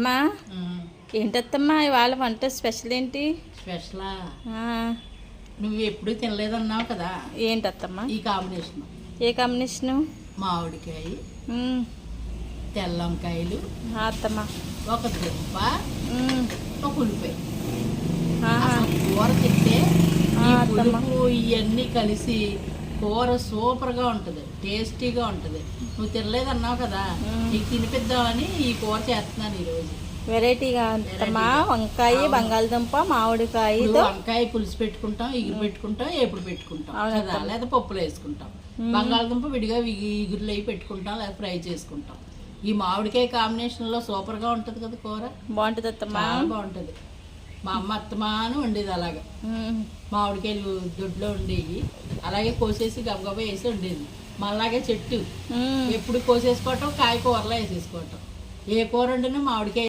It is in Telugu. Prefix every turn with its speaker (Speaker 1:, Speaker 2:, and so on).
Speaker 1: అత్తమ్మా ఏంటత్తమ్మా ఇవాళ వంట స్పెషల్ ఏంటి?
Speaker 2: స్పెషలా?
Speaker 1: ఆ,
Speaker 2: నువ్వు ఎప్పుడు తినలేదన్నావు కదా.
Speaker 1: ఏంటత్తమ్మా?
Speaker 2: ఈ కాంబినేషన్
Speaker 1: ఏ కాంబినేషను?
Speaker 2: మామిడికాయ,
Speaker 1: ఉమ్,
Speaker 2: తెల్లంకాయలు,
Speaker 1: అత్తమ్మా.
Speaker 2: ఒక దుంప,
Speaker 1: ఉమ్,
Speaker 2: ఒక ఉల్లిపాయ.
Speaker 1: ఆహా,
Speaker 2: అసలు కూర తింటే ఈ
Speaker 1: అత్తమ్మ.
Speaker 2: పులుపు ఇవన్నీ కలిసి కూర సూపర్గా ఉంటుంది, టేస్టీగా ఉంటుంది. నువ్వు తినలేదన్నావు కదా, నీకు తినిపిద్దామని ఈ కూర చేస్తున్నాను ఈరోజు.
Speaker 1: వెరైటీగా అత్తమ్మా. వంకాయ, బంగాళదుంప, మామిడికాయ.
Speaker 2: ఇప్పుడు వంకాయ పులుసు పెట్టుకుంటాం, ఇగురు పెట్టుకుంటాం, ఎప్పుడు పెట్టుకుంటాం కదా, లేదా పప్పులు వేసుకుంటాం. బంగాళదుంప విడిగా ఇగురులు అవి పెట్టుకుంటాం, లేదా ఫ్రై చేసుకుంటాం. ఈ మామిడికాయ కాంబినేషన్లో సూపర్గా ఉంటుంది కదా కూర.
Speaker 1: బాగుంటుంది అత్తమ్మా.
Speaker 2: చాలా బాగుంటుంది. మా అమ్మ అత్తమాను వండేది అలాగా. మామిడికాయలు దొడ్లో ఉండేవి, అలాగే కోసేసి గబగబా వేసి వండేది. మళ్ళాగే చెట్టు ఎప్పుడు కోసేసుకోవటం, కాయ కూరలో వేసేసుకోవటం. ఏ కూర వండినా మామిడికాయ